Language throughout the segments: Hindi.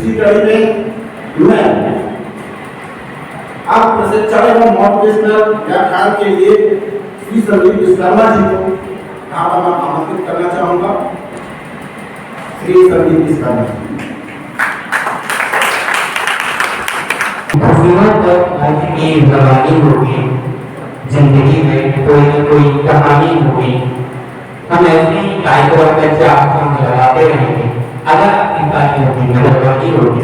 दूसरी कड़ी में मैं आप प्रशिक्षण एवं मोटिवेशनल व्याख्यान के लिए श्री संदीप विश्वकर्मा जी को यहाँ पर मैं आमंत्रित करना चाहूँगा। श्री संदीप विश्वकर्मा जी। की जवानी होगी, जिंदगी में कोई न कोई कहानी होगी। हम ऐसे ही कार्यक्रम में चाहते लगाते रहेंगे। अगर आपकी बातें होगी जवानी होगी,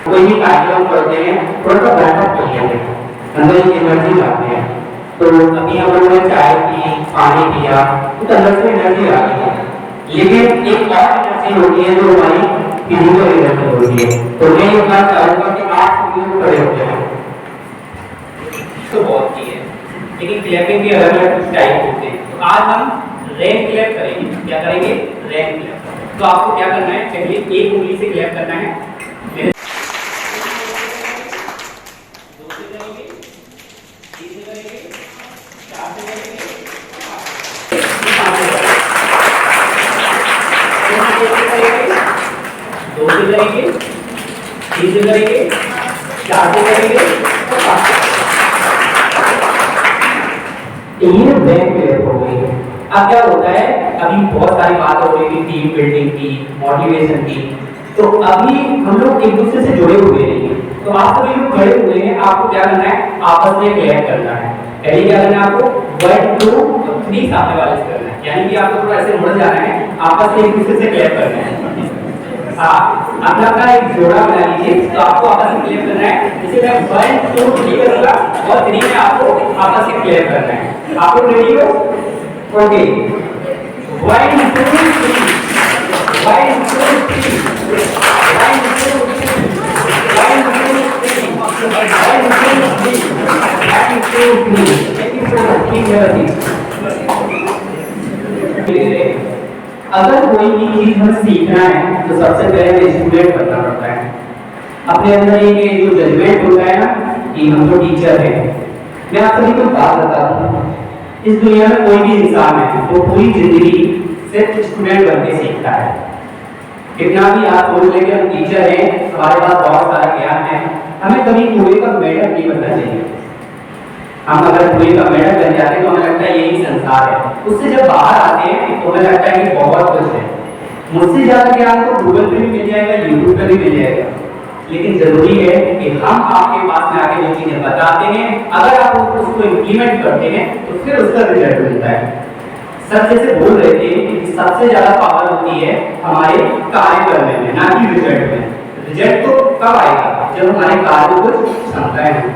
कोई भी कार्यक्रम करते हैं थोड़ा सा बैकअप कर लेते हैं, अंदर एक एनर्जी लाते हैं। तो अभी हम लोगों ने चाय पी, पानी पिया, तो अंदर से एनर्जी आ गई है। लेकिन एक और एनर्जी होती है जो हमारी फिजिकल एनर्जी होती है। तो मैं ये बात चाहूंगा कि आप खड़े होते हैं तो बहुत की है, लेकिन क्लैपिंग भी अलग अलग टाइप होते हैं। तो आज हम रैंक क्लैप करेंगे। क्या करेंगे? Rank clap. तो आपको क्या करना है, पहले एक उंगली से क्लैप करना है, दो से करेंगे, तीन से करेंगे, चार से करेंगे, पांच से करेंगे, दो से करेंगे, तीन से करेंगे, चार से करेंगे, पांच से। ये रैंक क्लैप हो गई। अब क्या होता है, अभी बहुत सारी बात हो रही थी टीम बिल्डिंग की, मोटिवेशन की। तो अभी हम लोग एक दूसरे से जुड़े हुए हैं। तो आप सभी लोग खड़े हुए हैं, आपको क्या करना है, आपस में क्लैप करना है। पहले क्या करना है, आपको 1 2 3 सामने वाले से करना है, यानी कि आपको थोड़ा ऐसे मुड़ जाना है, आपस में एक दूसरे से क्लैप करना है। हाँ, अपना का एक जोड़ा बना लीजिए। तो आपको आपस में क्लैप करना है। जैसे मैं 1 2 3 करूंगा और 3 में आपको आपस में क्लैप करना है। आप लोग रेडी हो? ओके, 1 2 3, 1 2 3, 1 2 3, 1 2 3, 1 2 3। अगर कोई भी चीज हमें सीखना है तो सबसे पहले स्टूडेंट बनना पड़ता है। अपने अंदर एक जो जजमेंट होता है ना कि हम तो टीचर हैं। मैं आप सभी को बात बताता हूँ, इस दुनिया में कोई भी इंसान है वो पूरी जिंदगी सिर्फ स्टूडेंट बनके सीखता है। कितना भी आप सोच लेंगे हम टीचर हैं, हमारे पास बहुत सारा ज्ञान है, हमें कभी कुएं का मेढक नहीं बनना चाहिए। हम अगर कुएं का मेढक बन जाते हैं तो हमें लगता है यही संसार है। उससे जब बाहर आते हैं तो हमें लगता है कि बहुत कुछ है। मुझसे ज्यादा ज्ञान तो गूगल पे भी मिल जाएगा, यूट्यूब पे भी मिल जाएगा। लेकिन जरूरी है कि हम आपके पास में आके जो चीजें बताते हैं, अगर आप उसको इम्प्लीमेंट करते हैं तो फिर उसका रिजल्ट मिलता है। सर जैसे बोल रहे थे कि सबसे ज्यादा पावर होती है हमारे कार्य करने में, ना कि रिजल्ट में। रिजल्ट तो कब आएगा, जब हमारे कार्य को कुछ क्षमताएं हों।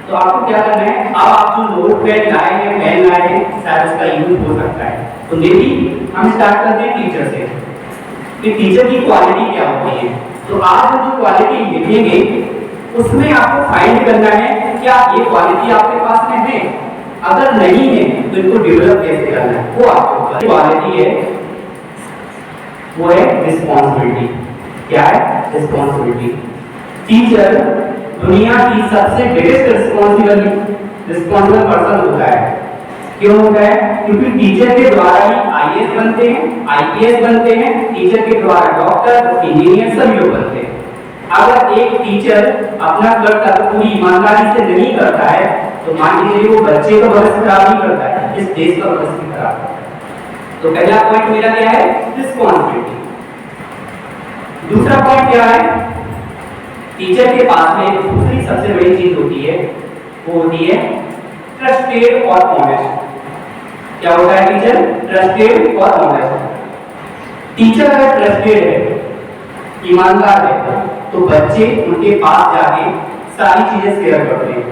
तो आपको क्या करना है, अब आप जो नोट पैड लाए हैं, पेन लाए हैं, शायद उसका यूज हो सकता है। तो मेरी हम स्टार्ट करते हैं टीचर से कि टीचर की क्वालिटी क्या होती है। तो आज हम जो क्वालिटी लिखेंगे उसमें आपको फाइंड करना है क्या ये क्वालिटी आपके पास में है। अगर नहीं है तो इनको डेवलप कैसे करना है, वो आपको क्वालिटी है, वो है रिस्पॉन्सिबिलिटी। क्या है? रिस्पॉन्सिबिलिटी। टीचर दुनिया की सबसे बिगेस्ट रिस्पॉन्सिबल पर्सन होता है। क्यों होता है? क्योंकि टीचर के द्वारा ही आईएएस बनते हैं, आईपीएस बनते हैं, टीचर के द्वारा डॉक्टर, इंजीनियर सभी लोग बनते हैं। अगर एक टीचर अपना कर्तव्य पूरी ईमानदारी से नहीं करता है तो मान लीजिए वो बच्चे का भविष्य खराब नहीं करता है, इस देश का भविष्य भी खराब करता है। तो पहला पॉइंट मेरा क्या है? रिस्पॉन्सिबिलिटी। दूसरा पॉइंट क्या है? टीचर के पास में दूसरी सबसे बड़ी चीज होती है, वो होती है ट्रस्टेड और ऑनेस्ट। क्या होता है टीचर? ट्रस्टेड और ऑनेस्ट। टीचर अगर ट्रस्टेड है, ईमानदार है, तो बच्चे उनके पास जाके सारी चीजें शेयर करते हैं।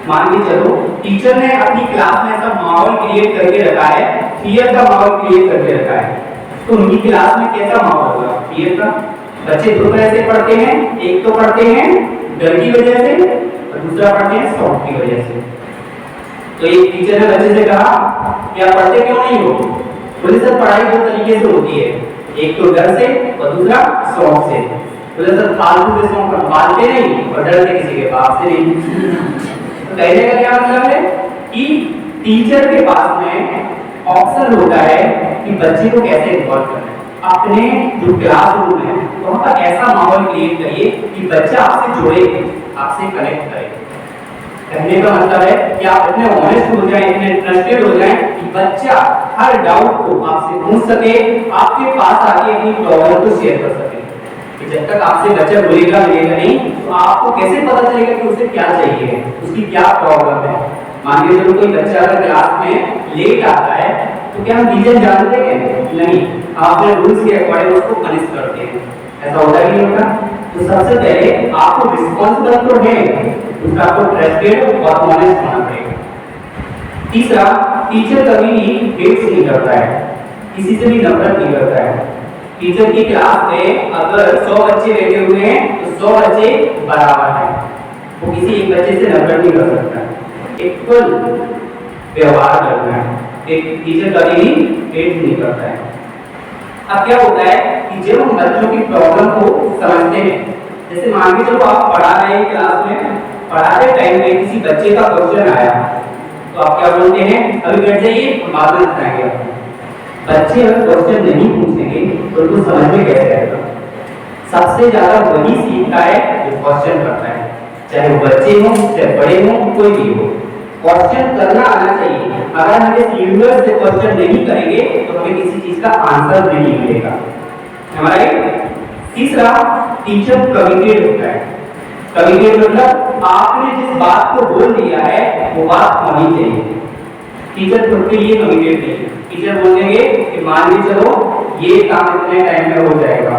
मान के चलो टीचर ने अपनी क्लास में ऐसा माहौल क्रिएट करके रखा है, फियर का माहौल क्रिएट करके रखा है, तो उनकी क्लास में कैसा माहौल होगा? फियर का। बच्चे दो तरह से पढ़ते हैं, एक तो पढ़ते हैं डर की वजह से और दूसरा पढ़ते हैं शौक की वजह से। तो एक टीचर ने बच्चे से कहा क्या पढ़ते क्यों नहीं हो? बोले सर पढ़ाई दो तरीके से होती है, एक तो डर से और दूसरा शौक से। बोले सर फालतू के शौक पालते नहीं और डरते किसी के बाप से नहीं। तो कहने का क्या मतलब है कि टीचर के पास में ऑप्शन होता है कि बच्चे को कैसे इन्वॉल्व करना है। अपने जो क्लासरूम है वहां पर ऐसा माहौल क्रिएट करिए कि बच्चा आपसे जुड़े, आपसे कनेक्ट करे। कहने का मतलब है कि आप इतने ऑनेस्ट हो जाएं, इतने ट्रस्टेड हो जाएं कि बच्चा हर डाउट को आपसे पूछ सके, आपके पास आके अपनी प्रॉब्लम को शेयर कर सके। कि जब तक आपसे बच्चा मिलेगा नहीं तो आपको कैसे पता चलेगा कि उसे क्या चाहिए, उसकी क्या प्रॉब्लम है। मान लीजिए चलो कोई बच्चा अगर क्लास में लेट आता है तो क्या हम रीजन जानते हैं? नहीं, हम अपने रूल्स के अकॉर्डिंग उसको पनिश करते हैं। ऐसा होता है कि नहीं होता? तो सबसे पहले आपको रिस्पॉन्सिबल तो है, उसका आपको ट्रस्टेड और ऑनेस्ट होना पड़ेगा। तीसरा, टीचर कभी भी हेट नहीं करता है, किसी से भी नफरत नहीं करता है। टीचर की क्लास में अगर 100 बच्चे बैठे हुए हैं तो 100 बच्चे बराबर हैं, वो किसी एक बच्चे से नफरत नहीं कर सकता। इक्वल व्यवहार करना है, एक टीचर कभी भी हेट नहीं करता है। अब क्या होता है कि जब हम बच्चों की प्रॉब्लम को समझते हैं, जैसे मान के चलो आप पढ़ा रहे हैं क्लास में, पढ़ाते टाइम में किसी बच्चे का क्वेश्चन आया तो आप क्या बोलते हैं? अभी बैठ जाइए, हम बाद में बताएंगे आपको। बच्चे अगर क्वेश्चन नहीं पूछेंगे तो उनको समझ में कैसे आएगा? सबसे ज्यादा वही सीखता है जो क्वेश्चन करता है, चाहे वो बच्चे हो चाहे बड़े हो, कोई भी हो। क्वेश्चन करना आना चाहिए। अगर हम इस यूनिवर्स से क्वेश्चन नहीं करेंगे तो हमें किसी चीज का आंसर नहीं मिलेगा। हमारा तीसरा, टीचर कमिटेड होता है। कमिटेड मतलब आपने जिस बात को बोल दिया है वो बात होनी चाहिए। टीचर खुद के लिए कमिटेड नहीं है। टीचर बोलेंगे कि मान लीजिए चलो ये काम इतने टाइम में हो जाएगा,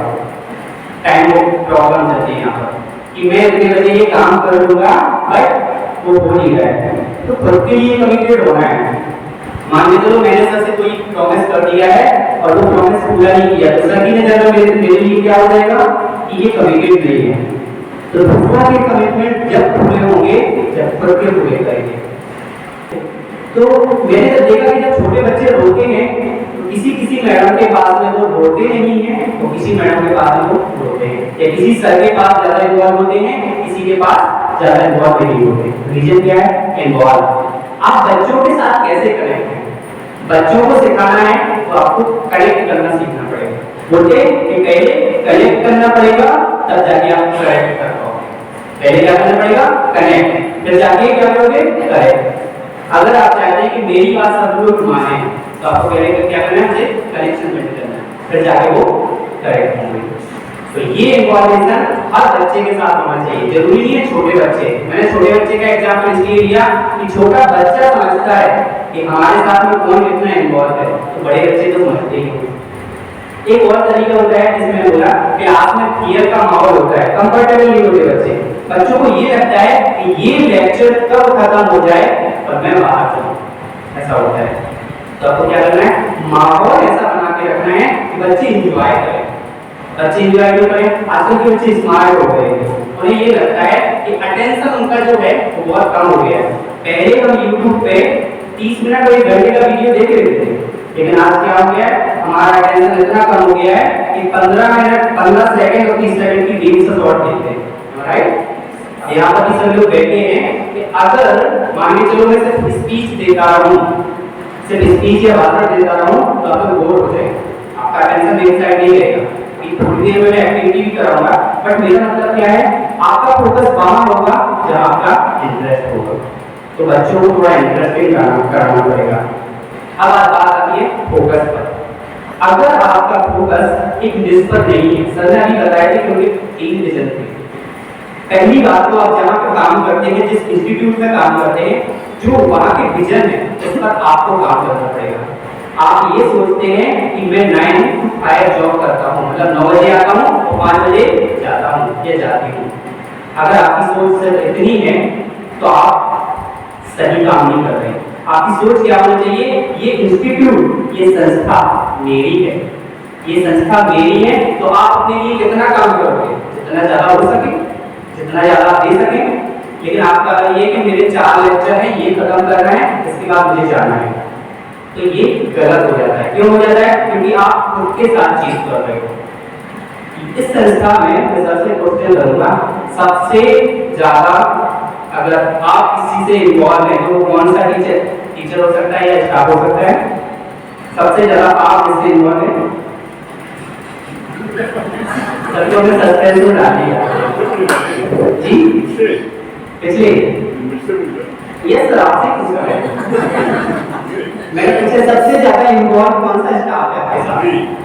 टाइम को प्रॉब्लम चलती है यहाँ पर कि मैं इतने बजे ये काम कर लूंगा, बट वो हो नहीं रहा है, तो खुद के लिए कमिटेड होना है। मान लीजिए चलो मैंने सर से कोई प्रॉमिस कर दिया है और वो प्रॉमिस पूरा नहीं किया तो सर की नजर में मेरे लिए क्या हो जाएगा कि ये कमिटेड नहीं है। तो दूसरा के कमिटमेंट जब पूरे होंगे जब खुद के पूरे करेंगे। तो मैंने जब देखा कि जब छोटे बच्चे रोते हैं तो किसी मैडम के पास में वो रोते नहीं है, तो किसी मैडम के पास में वो रोते हैं, या किसी सर के पास ज्यादा इन्वॉल्व होते हैं, किसी के पास ज्यादा इन्वॉल्व नहीं होते। रीजन क्या है? इन्वॉल्व। आप बच्चों के साथ कैसे कनेक्ट हैं? बच्चों को सिखाना है तो आपको कनेक्ट करना सीखना पड़ेगा। बोलते कि पहले कनेक्ट करना पड़ेगा तब जाके आप करेक्ट कर पाओगे। पहले क्या करना पड़ेगा? कनेक्ट, फिर जाके क्या करोगे? करेक्ट। अगर आप चाहते हैं कि मेरी बात सब लोग माने तो आपको पहले क्या करना है? कनेक्शन मेंटेन करना है, फिर जाके वो करेक्ट होंगे। तो ये इन्फॉर्मेशन हर बच्चे के साथ होना चाहिए। जरूरी नहीं है छोटे बच्चे, मैंने छोटे बच्चे का एग्जांपल इसलिए लिया कि छोटा बच्चा समझता है कि हमारे साथ में कौन कितना इन्वॉल्व है, तो बड़े बच्चे तो समझते ही होंगे। एक और तरीका होता है जिसमें बोला कि आप में फियर का माहौल होता है, कंफर्टेबल नहीं होते बच्चे। बच्चों को ये लगता है कि ये लेक्चर कब खत्म हो जाए और मैं बाहर चलूं, ऐसा होता है। तो आपको क्या करना है? माहौल ऐसा बना के रखना है कि बच्चे एंजॉय करें। बच्चे एंजॉय क्यों करें? आजकल के बच्चे स्मार्ट हो गए हैं, उन्हें ये लगता है कि अटेंशन उनका जो है वो बहुत कम हो गया है। पहले हम YouTube पे 30 मिनट और 1 घंटे का वीडियो देख रहे थे, लेकिन आज क्या हो गया है? हमारा अटेंशन इतना कम हो गया है कि 15 मिनट 15 सेकंड और 30 सेकंड की रील्स शॉर्ट देखते हैं, राइट? यहाँ पर भी सब लोग बैठे हैं कि अगर मान के चलो मैं सिर्फ स्पीच देता रहूं, सिर्फ स्पीच या भाषण देता रहूं तो आप लोग बोर हो जाएंगे, आपका अटेंशन मेरी साइड नहीं रहेगा। थोड़ी देर में मैं एक्टिविटी भी कराऊंगा, बट मेरा मतलब क्या है? आपका फोकस वहां होगा जहां आपका इंटरेस्ट होगा। तो बच्चों को थोड़ा इंटरेस्टिंग कराना पड़ेगा। अब बात आती है फोकस पर। अगर आपका फोकस एक निश पर नहीं है, सर ने अभी बताया था क्योंकि 3 विजन थे। पहली बात तो आप जहां पर काम करते हैं, जिस इंस्टीट्यूट में काम करते हैं, जो वहां के विजन है उस पर आपको काम करना पड़ेगा। आप ये सोचते हैं कि मैं 9 to 5 जॉब करता हूँ, मतलब 9 बजे आता हूँ और 5 बजे जाता हूँ या जाती हूँ। अगर आपकी सोच सिर्फ इतनी है तो आप सही काम नहीं कर रहे। आपकी सोच क्या होनी चाहिए? ये इंस्टीट्यूट, ये संस्था मेरी है, ये संस्था मेरी है, तो आप अपने लिए कितना काम करोगे? जितना ज्यादा हो सके, जितना ज्यादा दे सके। लेकिन आपका ये कि मेरे 4 लेक्चर हैं, ये खत्म करना है, इसके बाद मुझे जाना है, तो ये गलत हो जाता है। क्यों हो जाता है? क्योंकि आप खुद के साथ चीज कर रहे हो। इस संस्था में मैं सबसे क्वेश्चन करूंगा, सबसे ज्यादा अगर आप किसी से इन्वॉल्व हैं तो कौन सा टीचर हो सकता है या स्टाफ हो सकता है? सबसे ज्यादा आप इससे इन्वॉल्व हैं, सर को मैं सस्पेंस में डाल दिया जी पिछले यस सर आपसे पूछ रहा है मैंने पूछा सबसे ज्यादा इन्वॉल्व कौन सा स्टाफ है भाई साहब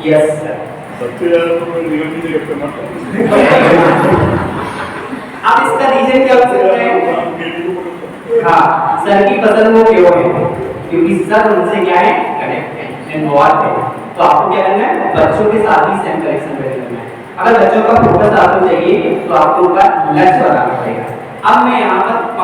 यस सर सबसे ज्यादा तो मैं निगम जी करता हूं आप इसका रीजन क्या हो सकते हैं हाँ सर की पसंद वो क्यों है क्योंकि सर उनसे क्या है कनेक्ट है इन्वॉल्व है तो आपको क्या करना है बच्चों के साथ ही सेम करेक्शन करना है अगर बच्चों का फोकस आपको चाहिए तो आपको उनका लक्ष्य बनाना पड़ेगा अब मैं यहाँ पर